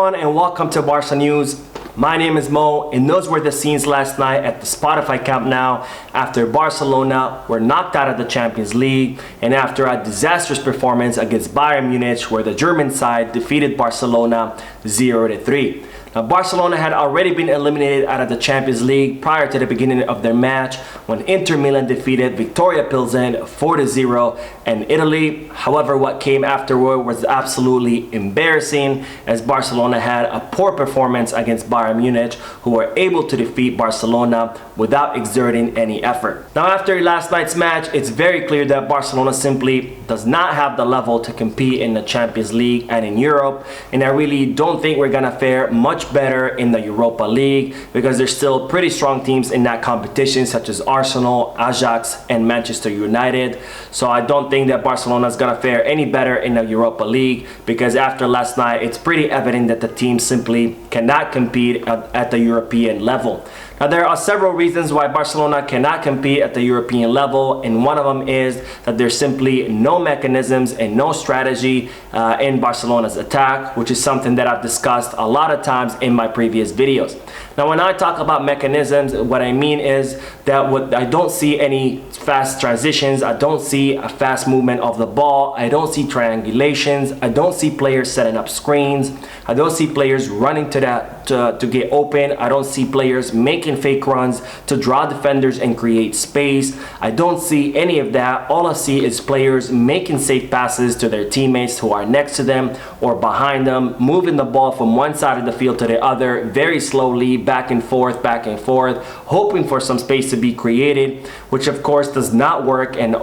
everyone and welcome to Barca News. My name is Mo and those were the scenes last night at the Spotify Camp Nou after Barcelona were knocked out of the Champions League and after a disastrous performance against Bayern Munich where the German side defeated Barcelona 0-3. Now, Barcelona had already been eliminated out of the Champions League prior to the beginning of their match when Inter Milan defeated Victoria Pilsen 4-0 in Italy. However, what came afterward was absolutely embarrassing as Barcelona had a poor performance against Bayern Munich, who were able to defeat Barcelona without exerting any effort. Now, after last night's match, it's very clear that Barcelona simply does not have the level to compete in the Champions League and in Europe, and I really don't think we're gonna fare much better in the Europa League because there's still pretty strong teams in that competition such as Arsenal, Ajax, and Manchester United. So I don't think that Barcelona is gonna fare any better in the Europa League because after last night, it's pretty evident that the team simply cannot compete at the European level. Now, there are several reasons why Barcelona cannot compete at the European level, and one of them is that there's simply no mechanisms and no strategy in Barcelona's attack, which is something that I've discussed a lot of times in my previous videos. Now, when I talk about mechanisms, what I mean is that I don't see any fast transitions, I don't see a fast movement of the ball, I don't see triangulations, I don't see players setting up screens, I don't see players running to get open, I don't see players making fake runs to draw defenders and create space. I don't see any of that. All I see is players making safe passes to their teammates who are next to them or behind them, moving the ball from one side of the field to the other very slowly, back and forth, hoping for some space to be created, which of course does not work. And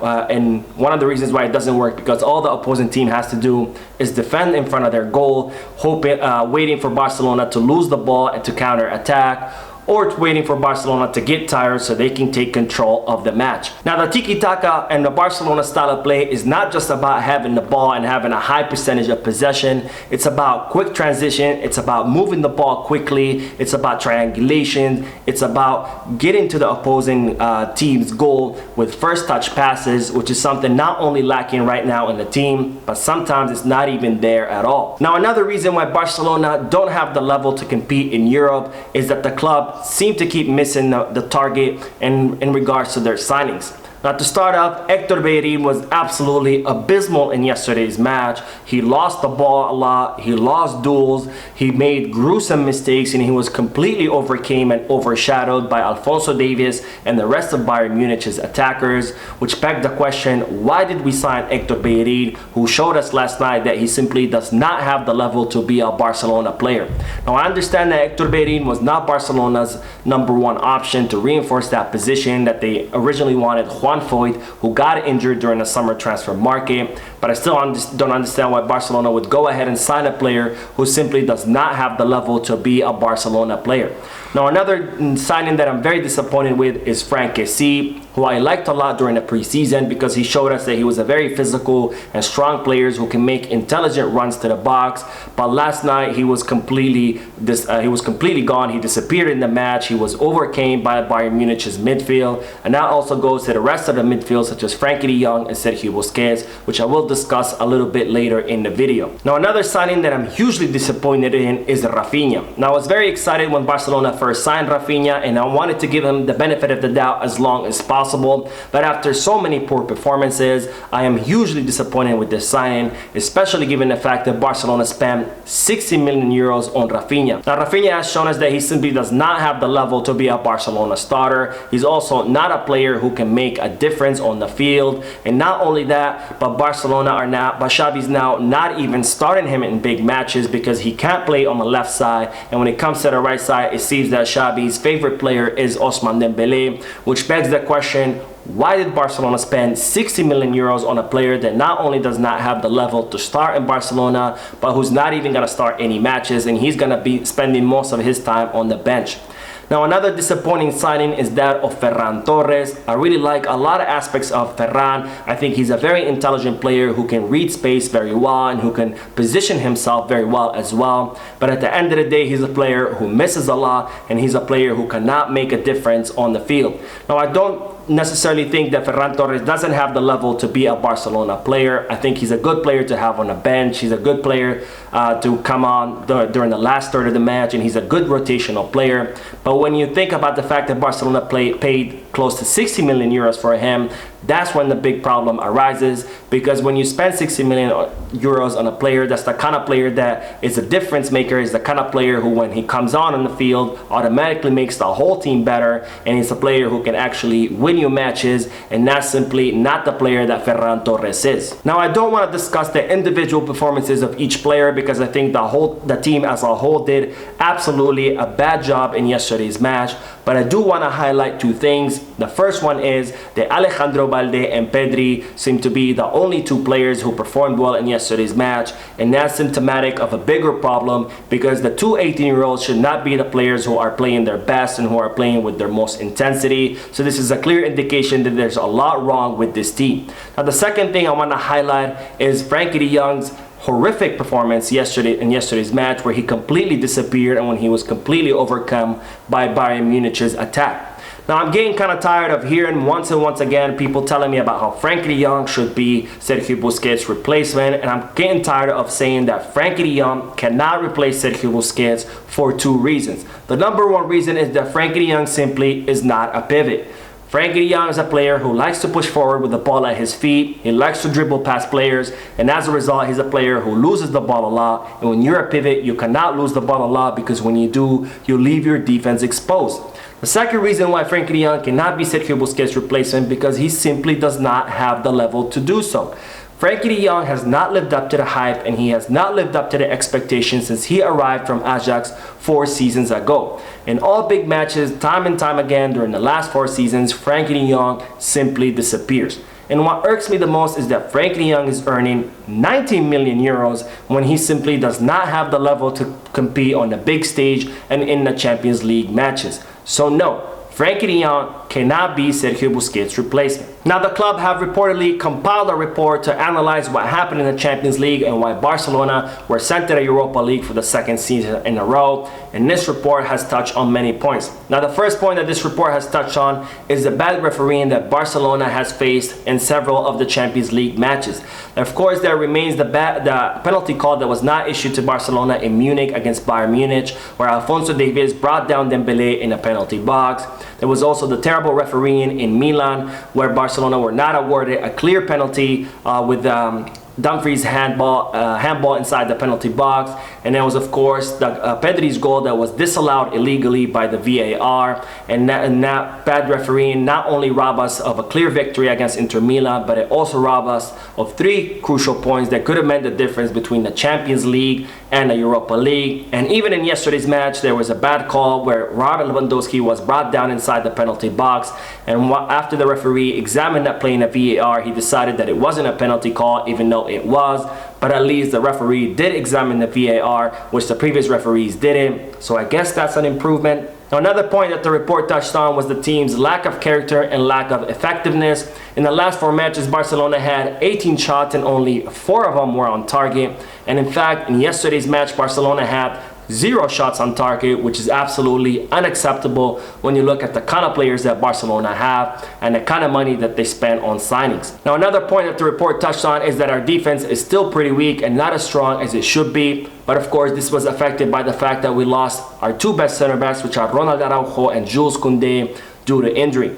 one of the reasons why it doesn't work because all the opposing team has to do is defend in front of their goal, waiting for Barcelona to lose the ball and to counter attack, or waiting for Barcelona to get tired so they can take control of the match. Now, the tiki-taka and the Barcelona style of play is not just about having the ball and having a high percentage of possession. It's about quick transition. It's about moving the ball quickly. It's about triangulation. It's about getting to the opposing team's goal with first touch passes, which is something not only lacking right now in the team, but sometimes it's not even there at all. Now, another reason why Barcelona don't have the level to compete in Europe is that the club seem to keep missing the target in regards to their signings. Now, to start off, Héctor Bellerin was absolutely abysmal in yesterday's match. He lost the ball a lot, he lost duels, he made gruesome mistakes, and he was completely overcame and overshadowed by Alphonso Davies and the rest of Bayern Munich's attackers, which begged the question, why did we sign Héctor Bellerin, who showed us last night that he simply does not have the level to be a Barcelona player. Now, I understand that Héctor Bellerin was not Barcelona's #1 option to reinforce that position, that they originally wanted Juan Foyth, who got injured during the summer transfer market, but I still don't understand why Barcelona would go ahead and sign a player who simply does not have the level to be a Barcelona player. Now, another signing that I'm very disappointed with is Franck Kessie, who I liked a lot during the preseason because he showed us that he was a very physical and strong player who can make intelligent runs to the box. But last night he was completely gone. He disappeared in the match. He was overcame by Bayern Munich's midfield, and that also goes to the rest of the midfield such as Frankie de Jong and Sergio Busquets, which I will discuss a little bit later in the video. Now, another signing that I'm hugely disappointed in is Rafinha. Now, I was very excited when Barcelona first signed Rafinha, and I wanted to give him the benefit of the doubt as long as possible. But after so many poor performances, I am hugely disappointed with this signing, especially given the fact that Barcelona spent 60 million euros on Rafinha. Now, Rafinha has shown us that he simply does not have the level to be a Barcelona starter. He's also not a player who can make a difference on the field. And not only that, but Xavi's now not even starting him in big matches because he can't play on the left side. And when it comes to the right side, it seems that Xavi's favorite player is Ousmane Dembélé, which begs the question, why did Barcelona spend 60 million euros on a player that not only does not have the level to start in Barcelona, but who's not even going to start any matches, and he's going to be spending most of his time on the bench? Now, another disappointing signing is that of Ferran Torres. I really like a lot of aspects of Ferran. I think he's a very intelligent player who can read space very well and who can position himself very well as well. But at the end of the day, he's a player who misses a lot, and he's a player who cannot make a difference on the field. Now, I don't necessarily think that Ferran Torres doesn't have the level to be a Barcelona player. I think he's a good player to have on the bench. He's a good player to come on during the last third of the match, and he's a good rotational player. But when you think about the fact that Barcelona paid close to 60 million euros for him, that's when the big problem arises, because when you spend 60 million euros on a player, that's the kind of player that is a difference maker, is the kind of player who, when he comes on the field, automatically makes the whole team better, and he's a player who can actually win you matches, and that's simply not the player that Ferran Torres is. Now, I don't want to discuss the individual performances of each player, because I think the team as a whole did absolutely a bad job in yesterday's match, but I do want to highlight two things. The first one is that Alejandro Balde and Pedri seem to be the only two players who performed well in yesterday's match, and that's symptomatic of a bigger problem, because the two 18-year-olds should not be the players who are playing their best and who are playing with their most intensity. So this is a clear indication that there's a lot wrong with this team. Now, the second thing I want to highlight is Frankie de Jong's horrific performance in yesterday's match, where he completely disappeared and when he was completely overcome by Bayern Munich's attack. Now, I'm getting kind of tired of hearing once and once again people telling me about how Frankie de Jong should be Sergio Busquets' replacement, and I'm getting tired of saying that Frankie de Jong cannot replace Sergio Busquets for two reasons. The number one reason is that Frankie de Jong simply is not a pivot. Frankie de Jong is a player who likes to push forward with the ball at his feet. He likes to dribble past players, and as a result, he's a player who loses the ball a lot. And when you're a pivot, you cannot lose the ball a lot, because when you do, you leave your defense exposed. The second reason why Frankie de Jong cannot be Sergio Busquets' replacement, because he simply does not have the level to do so. Frankie de Jong has not lived up to the hype, and he has not lived up to the expectations since he arrived from Ajax 4 seasons ago. In all big matches, time and time again during the last 4 seasons, Frankie de Jong simply disappears. And what irks me the most is that Frankie de Jong is earning 19 million euros when he simply does not have the level to compete on the big stage and in the Champions League matches. So no, Frankie de Jong cannot be Sergio Busquets' replacement. Now, the club have reportedly compiled a report to analyze what happened in the Champions League and why Barcelona were sent to the Europa League for the second season in a row, and this report has touched on many points. Now, the first point that this report has touched on is the bad refereeing that Barcelona has faced in several of the Champions League matches. Of course, there remains the penalty call that was not issued to Barcelona in Munich against Bayern Munich, where Alphonso Davies brought down Dembélé in a penalty box. There was also the terrible refereeing in Milan, where Barcelona were not awarded a clear penalty with Dumfries' handball inside the penalty box. And there was, of course, the Pedri's goal that was disallowed illegally by the VAR. And that bad refereeing not only robbed us of a clear victory against Inter Milan, but it also robbed us of 3 crucial points that could have meant the difference between the Champions League and the Europa League. And even in yesterday's match, there was a bad call where Robert Lewandowski was brought down inside the penalty box. And after the referee examined that play in the VAR, he decided that it wasn't a penalty call, even though it was. But at least the referee did examine the VAR, which the previous referees didn't. So I guess that's an improvement. Now, another point that the report touched on was the team's lack of character and lack of effectiveness. In the last 4 matches, Barcelona had 18 shots and only 4 of them were on target. And in fact, in yesterday's match, Barcelona had 0 shots on target, which is absolutely unacceptable when you look at the kind of players that Barcelona have and the kind of money that they spend on signings. Now, another point that the report touched on is that our defense is still pretty weak and not as strong as it should be. But of course, this was affected by the fact that we lost our 2 best center backs, which are Ronald Araujo and Jules Koundé, due to injury.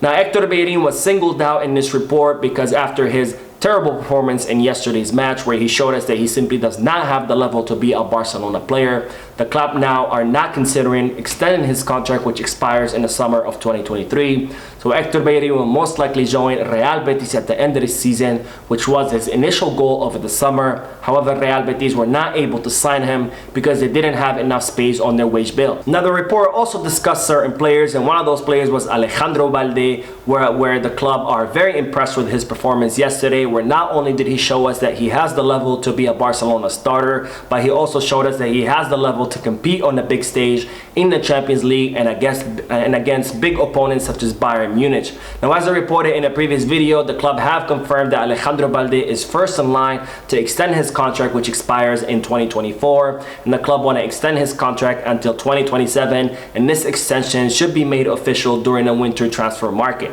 Now, Hector Bellerin was singled out in this report because after his terrible performance in yesterday's match, where he showed us that he simply does not have the level to be a Barcelona player, the club now are not considering extending his contract, which expires in the summer of 2023. So Hector Bellerin will most likely join Real Betis at the end of the season, which was his initial goal over the summer. However, Real Betis were not able to sign him because they didn't have enough space on their wage bill. Now, the report also discussed certain players, and one of those players was Alejandro Balde, where the club are very impressed with his performance yesterday, where not only did he show us that he has the level to be a Barcelona starter, but he also showed us that he has the level to compete on the big stage in the Champions League and against big opponents such as Bayern Munich. Now, as I reported in a previous video, the club have confirmed that Alejandro Balde is first in line to extend his contract, which expires in 2024, and the club want to extend his contract until 2027, and this extension should be made official during the winter transfer market.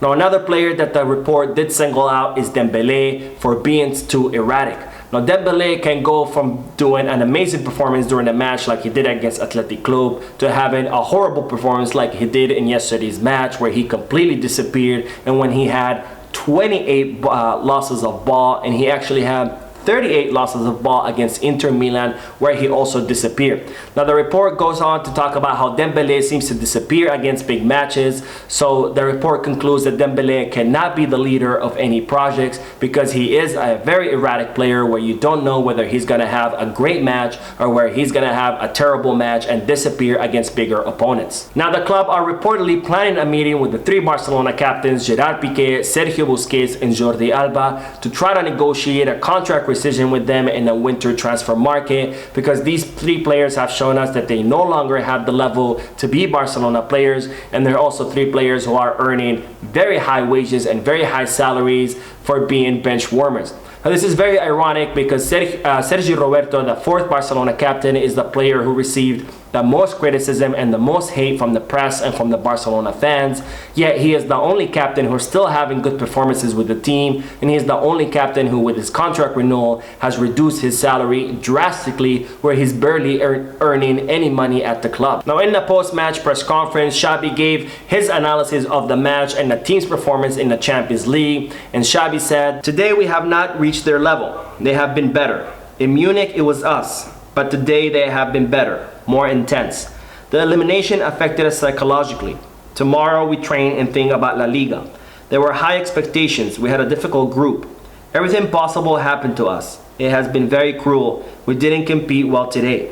Now, another player that the report did single out is Dembélé for being too erratic. Now, Dembélé can go from doing an amazing performance during the match like he did against Athletic Club to having a horrible performance like he did in yesterday's match where he completely disappeared, and when he had 28 losses of ball, and he actually had 38 losses of ball against Inter Milan, where he also disappeared. Now, the report goes on to talk about how Dembélé seems to disappear against big matches. So the report concludes that Dembélé cannot be the leader of any projects because he is a very erratic player where you don't know whether he's going to have a great match or where he's going to have a terrible match and disappear against bigger opponents. Now, the club are reportedly planning a meeting with the three Barcelona captains, Gerard Piqué, Sergio Busquets, and Jordi Alba, to try to negotiate a contract rescission with them in the winter transfer market, because these three players have shown us that they no longer have the level to be Barcelona players, and they're also three players who are earning very high wages and very high salaries for being bench warmers. Now, this is very ironic because Sergio Roberto, the fourth Barcelona captain, is the player who received the most criticism and the most hate from the press and from the Barcelona fans. Yet he is the only captain who's still having good performances with the team, and he is the only captain who, with his contract renewal, has reduced his salary drastically, where he's barely earning any money at the club. Now, in the post-match press conference, Xabi gave his analysis of the match and the team's performance in the Champions League, and Xabi said, "Today we have not reached their level. They have been better. In Munich it was us, but today they have been better, more intense. The elimination affected us psychologically. Tomorrow we train and think about La Liga. There were high expectations. We had a difficult group. Everything possible happened to us. It has been very cruel. We didn't compete well today.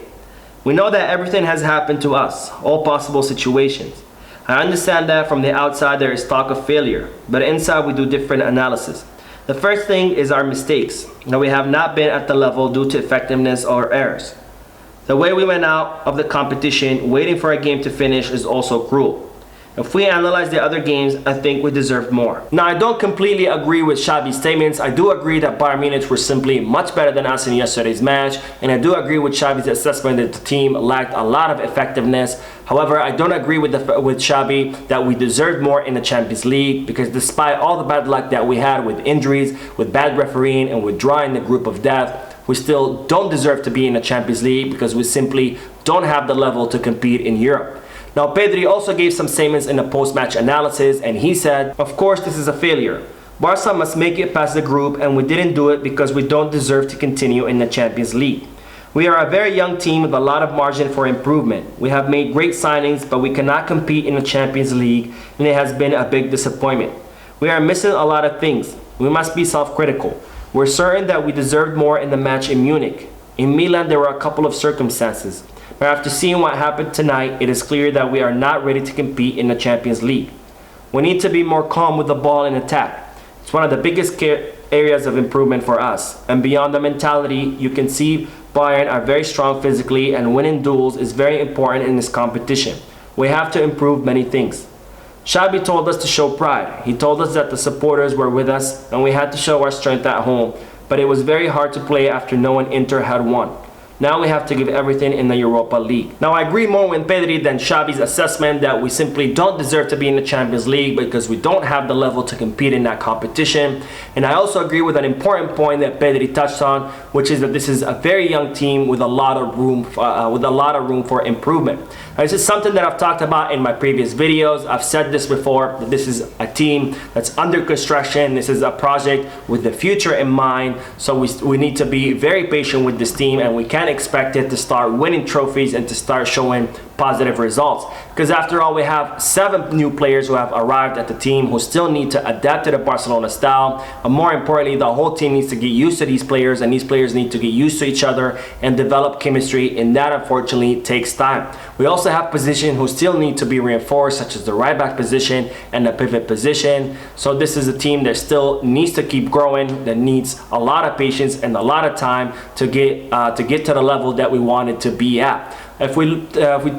We know that everything has happened to us, all possible situations. I understand that from the outside there is talk of failure, but inside we do different analysis. The first thing is our mistakes, that we have not been at the level due to effectiveness or errors. The way we went out of the competition, waiting for a game to finish, is also cruel. If we analyze the other games, I think we deserved more." Now, I don't completely agree with Xabi's statements. I do agree that Bayern Munich were simply much better than us in yesterday's match, and I do agree with Xabi's assessment that the team lacked a lot of effectiveness. However, I don't agree with Xabi that we deserved more in the Champions League, because despite all the bad luck that we had with injuries, with bad refereeing, and with drawing the group of death, we still don't deserve to be in the Champions League because we simply don't have the level to compete in Europe. Now, Pedri also gave some statements in the post-match analysis, and he said, "Of course, this is a failure. Barca must make it past the group, and we didn't do it because we don't deserve to continue in the Champions League. We are a very young team with a lot of margin for improvement. We have made great signings, but we cannot compete in the Champions League, and it has been a big disappointment. We are missing a lot of things. We must be self-critical. We're certain that we deserved more in the match in Munich. In Milan, there were a couple of circumstances. But after seeing what happened tonight, it is clear that we are not ready to compete in the Champions League. We need to be more calm with the ball in attack. It's one of the biggest areas of improvement for us. And beyond the mentality, you can see Bayern are very strong physically, and winning duels is very important in this competition. We have to improve many things." Xabi told us to show pride. He told us that the supporters were with us and we had to show our strength at home, but it was very hard to play after knowing Inter had won. Now we have to give everything in the Europa League. Now, I agree more with Pedri than Xabi's assessment that we simply don't deserve to be in the Champions League because we don't have the level to compete in that competition. And I also agree with an important point that Pedri touched on, which is that this is a very young team with a lot of room for improvement. Now, this is something that I've talked about in my previous videos. I've said this before, that this is a team that's under construction. This is a project with the future in mind. So we need to be very patient with this team, and we can't expect it to start winning trophies and to start showing positive results, because after all, we have 7 new players who have arrived at the team who still need to adapt to the Barcelona style, and more importantly, the whole team needs to get used to these players, and these players need to get used to each other and develop chemistry, and that unfortunately takes time. We also have positions who still need to be reinforced, such as the right back position and the pivot position. So this is a team that still needs to keep growing, that needs a lot of patience and a lot of time to get to the level that we wanted to be at. If we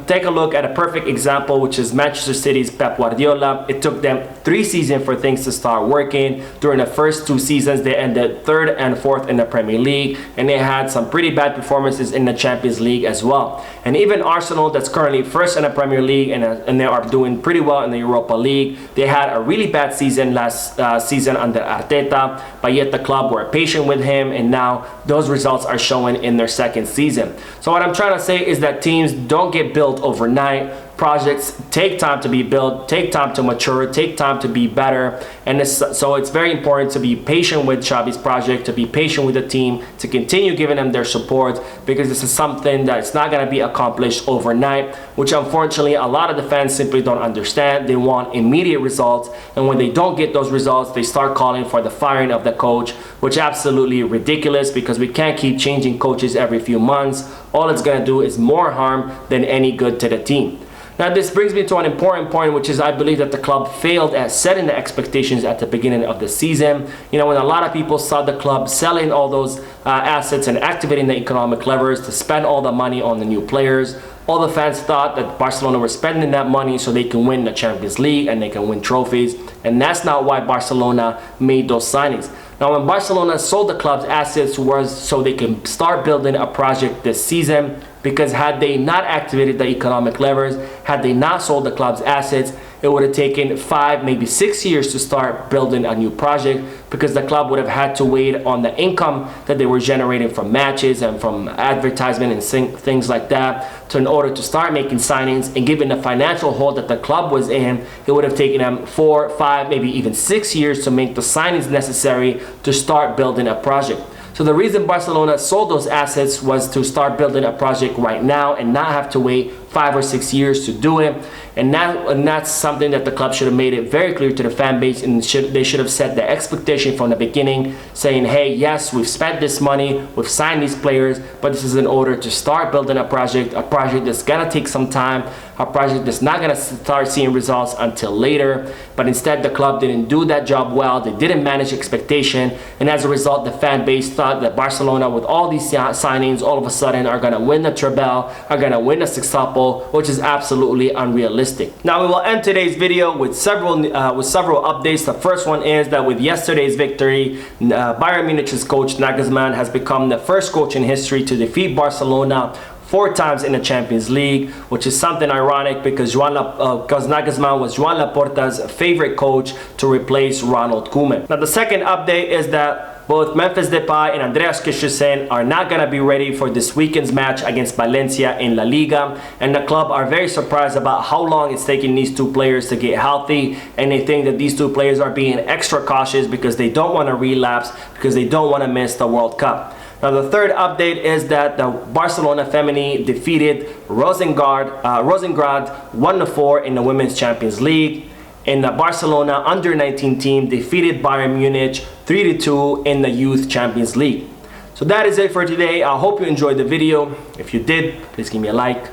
take a look at a perfect example, which is Manchester City's Pep Guardiola, it took them 3 seasons for things to start working. During the first 2 seasons, they ended 3rd and 4th in the Premier League, and they had some pretty bad performances in the Champions League as well. And even Arsenal, that's currently 1st in the Premier League, and they are doing pretty well in the Europa League, they had a really bad season last season under Arteta, but yet the club were patient with him, and now those results are showing in their 2nd season. So what I'm trying to say is that teams don't get built overnight. Projects take time to be built, take time to mature, take time to be better, and so it's very important to be patient with Xavi's project, to be patient with the team, to continue giving them their support, because this is something that's not going to be accomplished overnight, which unfortunately a lot of the fans simply don't understand. They want immediate results, and when they don't get those results, they start calling for the firing of the coach, which is absolutely ridiculous, because we can't keep changing coaches every few months. All it's going to do is more harm than any good to the team. Now this brings me to an important point, which is I believe that the club failed at setting the expectations at the beginning of the season. You know, when a lot of people saw the club selling all those assets and activating the economic levers to spend all the money on the new players, all the fans thought that Barcelona were spending that money so they can win the Champions League and they can win trophies, and that's not why Barcelona made those signings. Now, when Barcelona sold the club's assets was so they can start building a project this season, because had they not activated the economic levers, had they not sold the club's assets, it would have taken 5, maybe 6 years to start building a new project, because the club would have had to wait on the income that they were generating from matches and from advertisement and things like that in order to start making signings. And given the financial hole that the club was in, it would have taken them 4, 5, maybe even 6 years to make the signings necessary to start building a project. So the reason Barcelona sold those assets was to start building a project right now and not have to wait 5 or 6 years to do it. And that's something that the club should have made it very clear to the fan base, and they should have set the expectation from the beginning, saying, hey, yes, we've spent this money, we've signed these players, but this is in order to start building a project that's gonna take some time, a project that's not gonna start seeing results until later. But instead, the club didn't do that job well. They didn't manage expectation, and as a result, the fan base thought that Barcelona, with all these signings, all of a sudden are gonna win the treble, are gonna win the sextuple, which is absolutely unrealistic. Now we will end today's video with several updates. The first one is that with yesterday's victory, Bayern Munich's coach Nagelsmann has become the first coach in history to defeat Barcelona 4 times in the Champions League, which is something ironic because Nagelsmann was Joan Laporta's favorite coach to replace Ronald Koeman. Now the second update is that both Memphis Depay and Andreas Christensen are not going to be ready for this weekend's match against Valencia in La Liga, and the club are very surprised about how long it's taking these 2 players to get healthy, and they think that these 2 players are being extra cautious because they don't want to relapse, because they don't want to miss the World Cup. Now the third update is that the Barcelona Femini defeated Rosengard 1-4 in the Women's Champions League. And the Barcelona under-19 team defeated Bayern Munich 3-2 in the Youth Champions League. So that is it for today. I hope you enjoyed the video. If you did, please give me a like.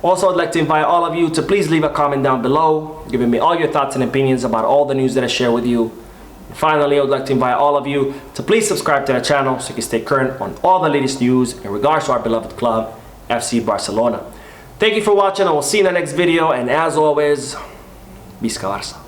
Also, I'd like to invite all of you to please leave a comment down below, giving me all your thoughts and opinions about all the news that I share with you. And finally, I would like to invite all of you to please subscribe to the channel so you can stay current on all the latest news in regards to our beloved club, FC Barcelona. Thank you for watching. I will see you in the next video, and as always, Visca Barça.